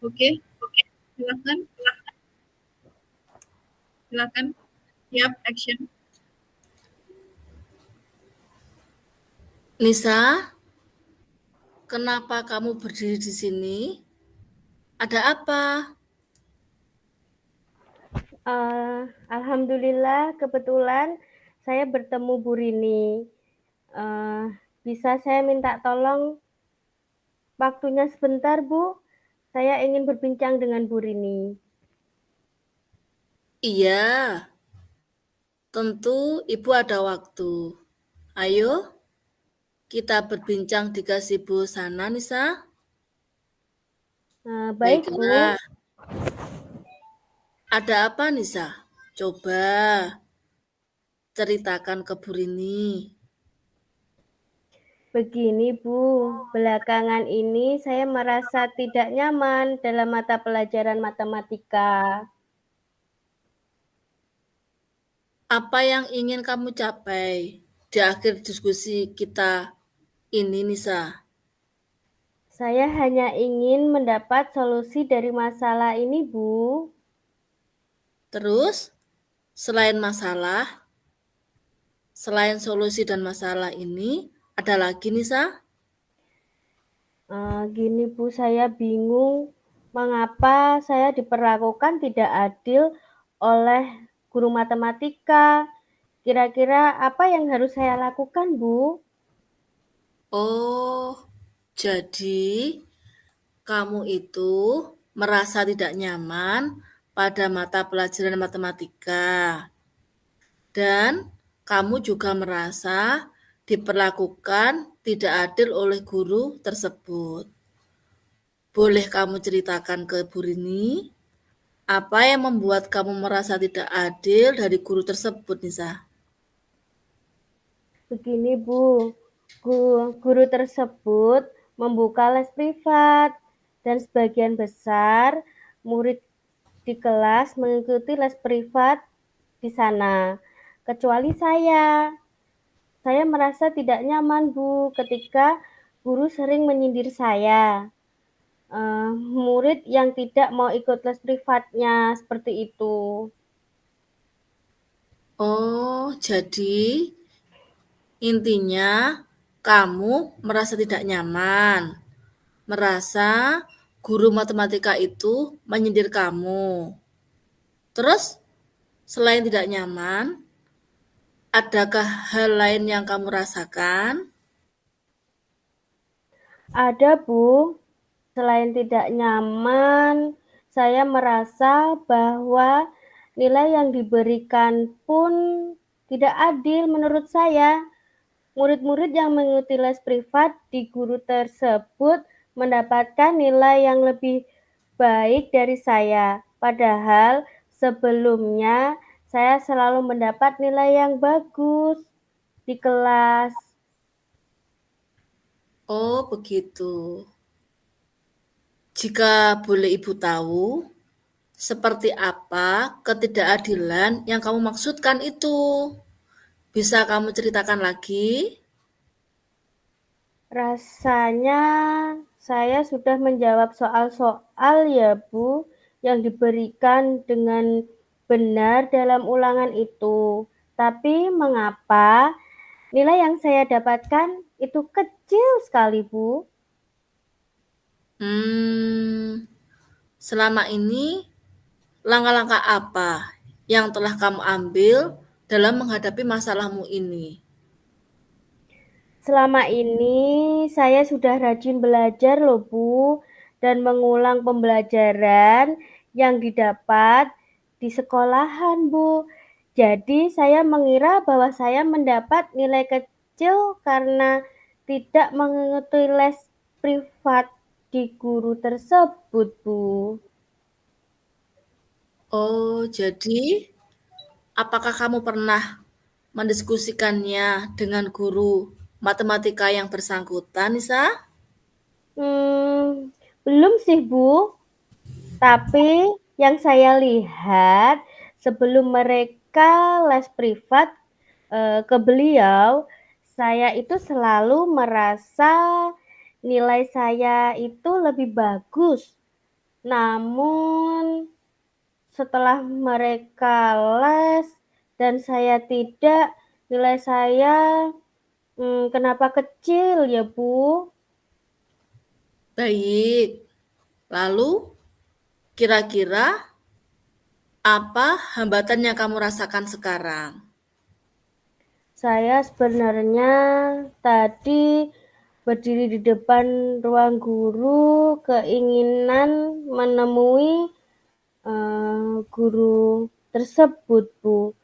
Oke, silakan, silakan. Siap, action. Nisa, kenapa kamu berdiri di sini? Ada apa? Alhamdulillah kebetulan saya bertemu Bu Rini. Bisa saya minta tolong waktunya sebentar, Bu? Saya ingin berbincang dengan Bu Rini. Iya, tentu Ibu ada waktu. Ayo, kita berbincang di gazebo sana, Nisa. Baik, Bu. Baiklah, ada apa, Nisa? Coba ceritakan ke Bu Rini. Begini, Bu. Belakangan ini saya merasa tidak nyaman dalam mata pelajaran matematika. Apa yang ingin kamu capai di akhir diskusi kita ini, Nisa? Saya hanya ingin mendapat solusi dari masalah ini, Bu. Terus, selain masalah, selain solusi dan masalah ini, ada lagi, Nisa? Gini, Bu, saya bingung mengapa saya diperlakukan tidak adil oleh guru matematika. Kira-kira apa yang harus saya lakukan, Bu? Oh, jadi kamu itu merasa tidak nyaman pada mata pelajaran matematika. Dan kamu juga merasa diperlakukan tidak adil oleh guru tersebut. Boleh kamu ceritakan ke Bu Rini, apa yang membuat kamu merasa tidak adil dari guru tersebut, Nisa? Begini, Bu, guru tersebut membuka les privat dan sebagian besar murid di kelas mengikuti les privat di sana, kecuali saya. Saya merasa tidak nyaman, Bu, ketika guru sering menyindir saya. Murid yang tidak mau ikut les privatnya, seperti itu. Oh, jadi intinya kamu merasa tidak nyaman, merasa guru matematika itu menyindir kamu. Terus, selain tidak nyaman, adakah hal lain yang kamu rasakan? Ada, Bu. Selain tidak nyaman, saya merasa bahwa nilai yang diberikan pun tidak adil menurut saya. Murid-murid yang mengikuti les privat di guru tersebut mendapatkan nilai yang lebih baik dari saya. Padahal sebelumnya saya selalu mendapat nilai yang bagus di kelas. Oh, begitu. Jika boleh Ibu tahu, seperti apa ketidakadilan yang kamu maksudkan itu? Bisa kamu ceritakan lagi? Rasanya saya sudah menjawab soal-soal ya, Bu, yang diberikan dengan benar dalam ulangan itu. Tapi mengapa nilai yang saya dapatkan itu kecil sekali, Bu? Selama ini langkah-langkah apa yang telah kamu ambil dalam menghadapi masalahmu ini? Selama ini saya sudah rajin belajar loh, Bu, dan mengulang pembelajaran yang didapat di sekolahan, Bu. Jadi saya mengira bahwa saya mendapat nilai kecil karena tidak mengikuti les privat di guru tersebut, Bu. Oh, jadi apakah kamu pernah mendiskusikannya dengan guru matematika yang bersangkutan, Nisa? Belum sih, Bu. Tapi yang saya lihat sebelum mereka les privat ke beliau, saya itu selalu merasa nilai saya itu lebih bagus Namun setelah mereka les dan saya tidak, nilai saya kenapa kecil ya, Bu? Baik. Lalu, kira-kira apa hambatan yang kamu rasakan sekarang? Saya sebenarnya tadi berdiri di depan ruang guru, keinginan menemui guru tersebut, Bu,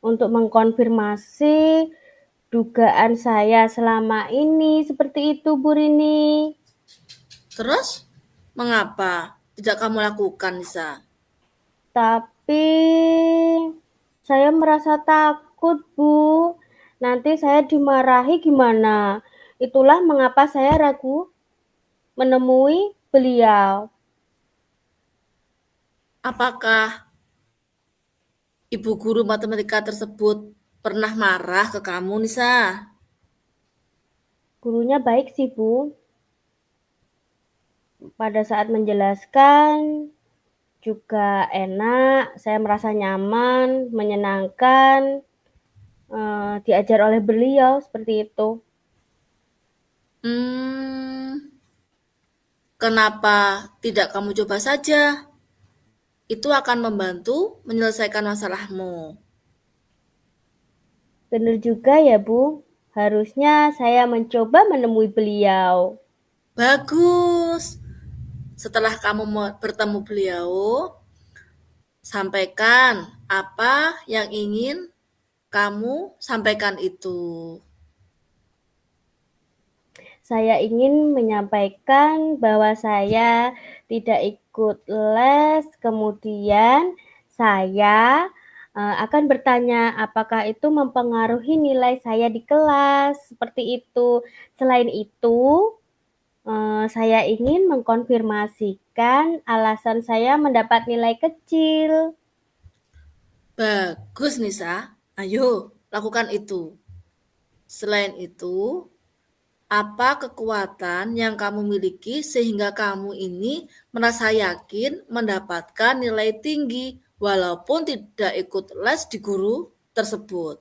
untuk mengkonfirmasi dugaan saya selama ini. Seperti itu, Bu Rini. Terus, mengapa tidak kamu lakukan, Nisa? Tapi saya merasa takut, Bu. Nanti saya dimarahi gimana? Itulah mengapa saya ragu menemui beliau. Apakah ibu guru matematika tersebut pernah marah ke kamu, Nisa? Gurunya baik sih, Bu. Pada saat menjelaskan juga enak, saya merasa nyaman, menyenangkan, diajar oleh beliau seperti itu. Kenapa tidak kamu coba saja? Itu akan membantu menyelesaikan masalahmu. Benar juga ya, Bu. Harusnya saya mencoba menemui beliau. Bagus. Setelah kamu bertemu beliau, sampaikan apa yang ingin kamu sampaikan itu. Saya ingin menyampaikan bahwa saya tidak ikut les, kemudian saya akan bertanya apakah itu mempengaruhi nilai saya di kelas, seperti itu. Selain itu, saya ingin mengkonfirmasikan alasan saya mendapat nilai kecil. Bagus, Nisa. Ayo, lakukan itu. Selain itu, apa kekuatan yang kamu miliki sehingga kamu ini merasa yakin mendapatkan nilai tinggi walaupun tidak ikut les di guru tersebut?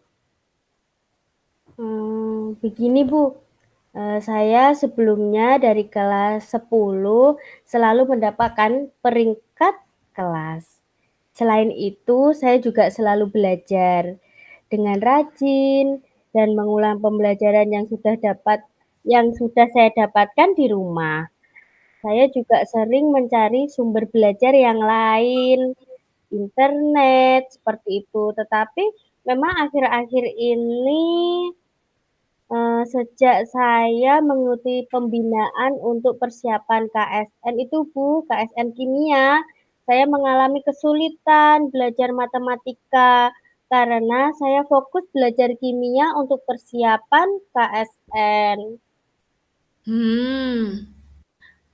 Begini Bu, saya sebelumnya dari kelas 10 selalu mendapatkan peringkat kelas. Selain itu, saya juga selalu belajar dengan rajin dan mengulang pembelajaran yang sudah saya dapatkan di rumah. Saya juga sering mencari sumber belajar yang lain, internet, seperti itu. Tetapi memang akhir-akhir ini sejak saya mengikuti pembinaan untuk persiapan KSN itu Bu, KSN Kimia, saya mengalami kesulitan belajar matematika karena saya fokus belajar kimia untuk persiapan KSN.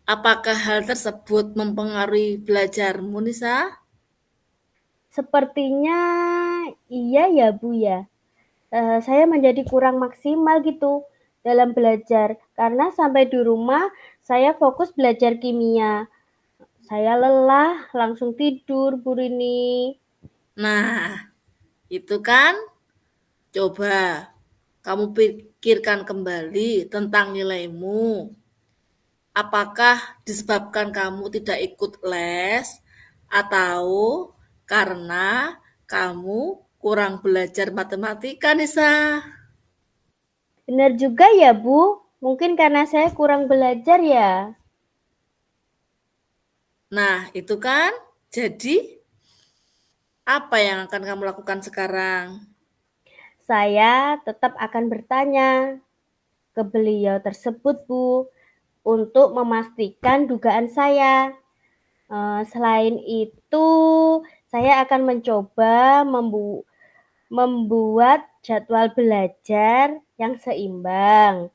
Apakah hal tersebut mempengaruhi belajarmu, Nisa? Sepertinya iya ya Bu ya. Saya menjadi kurang maksimal gitu dalam belajar karena sampai di rumah saya fokus belajar kimia. Saya lelah, langsung tidur, Bu Rini. Nah, itu kan coba kamu pikirkan kembali tentang nilaimu. Apakah disebabkan kamu tidak ikut les atau karena kamu kurang belajar matematika, Nisa? Benar juga ya, Bu. Mungkin karena saya kurang belajar ya. Nah, itu kan jadi apa yang akan kamu lakukan sekarang? Saya tetap akan bertanya ke beliau tersebut, Bu, untuk memastikan dugaan saya. Selain itu, saya akan mencoba membuat jadwal belajar yang seimbang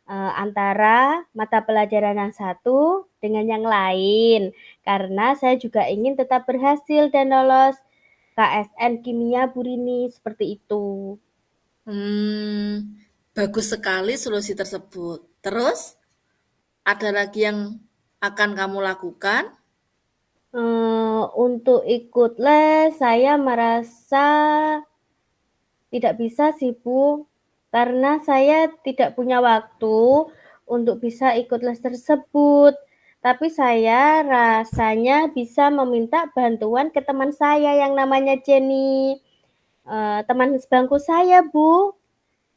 antara mata pelajaran yang satu dengan yang lain. Karena saya juga ingin tetap berhasil dan lolos KSN Kimia Bu Rini, seperti itu. Bagus sekali solusi tersebut. Terus, ada lagi yang akan kamu lakukan? Untuk ikut les saya merasa tidak bisa sih, Bu, karena saya tidak punya waktu untuk bisa ikut les tersebut. Tapi saya rasanya bisa meminta bantuan ke teman saya yang namanya Jenny, teman sebangku saya, Bu.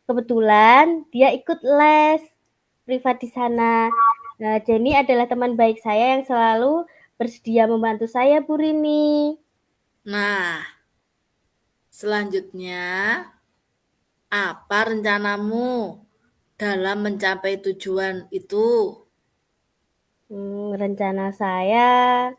Kebetulan dia ikut les privat di sana. Nah, Jenny adalah teman baik saya yang selalu bersedia membantu saya, Bu Rini. Nah, selanjutnya, apa rencanamu dalam mencapai tujuan itu? Rencana saya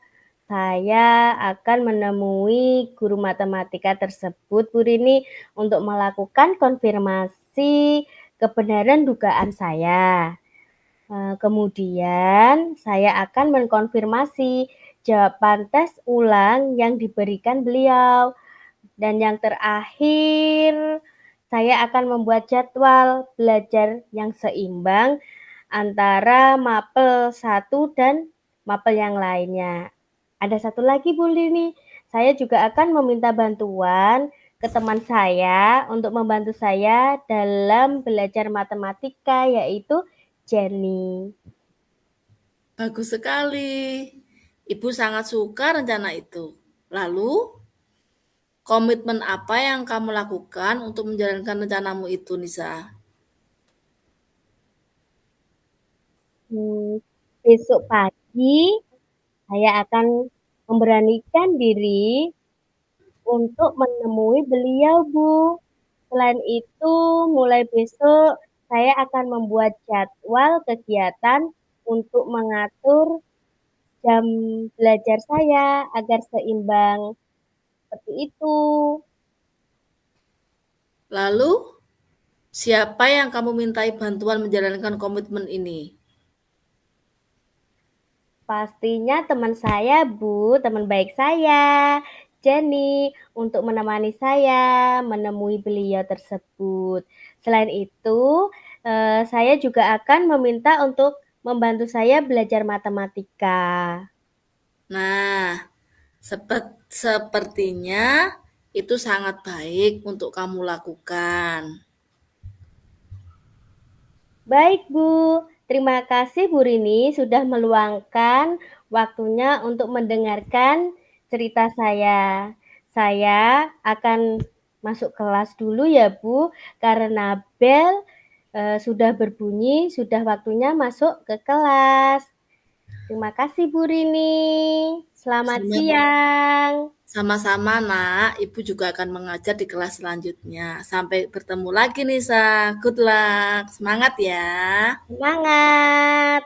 akan menemui guru matematika tersebut, Bu Rini, untuk melakukan konfirmasi kebenaran dugaan saya. Kemudian saya akan mengkonfirmasi jawaban tes ulang yang diberikan beliau. Dan yang terakhir, saya akan membuat jadwal belajar yang seimbang antara mapel 1 dan mapel yang lainnya. Ada satu lagi, Bu Lini, saya juga akan meminta bantuan ke teman saya untuk membantu saya dalam belajar matematika, yaitu Jenny. Bagus sekali. Ibu sangat suka rencana itu. Lalu, komitmen apa yang kamu lakukan untuk menjalankan rencanamu itu, Nisa? Besok pagi saya akan memberanikan diri untuk menemui beliau, Bu. Selain itu, mulai besok saya akan membuat jadwal kegiatan untuk mengatur jam belajar saya agar seimbang seperti itu. Lalu, siapa yang kamu mintai bantuan menjalankan komitmen ini? Pastinya teman saya, Bu, teman baik saya, Jenny, untuk menemani saya menemui beliau tersebut. Selain itu, saya juga akan meminta untuk membantu saya belajar matematika. Nah, sepertinya itu sangat baik untuk kamu lakukan. Baik, Bu. Terima kasih, Bu Rini, sudah meluangkan waktunya untuk mendengarkan cerita saya. Saya akan masuk kelas dulu ya, Bu, karena bel sudah berbunyi, sudah waktunya masuk ke kelas. Terima kasih, Bu Rini. Selamat siang. Sama-sama, Nak. Ibu juga akan mengajar di kelas selanjutnya. Sampai bertemu lagi, Nisa. Good luck. Semangat ya. Semangat.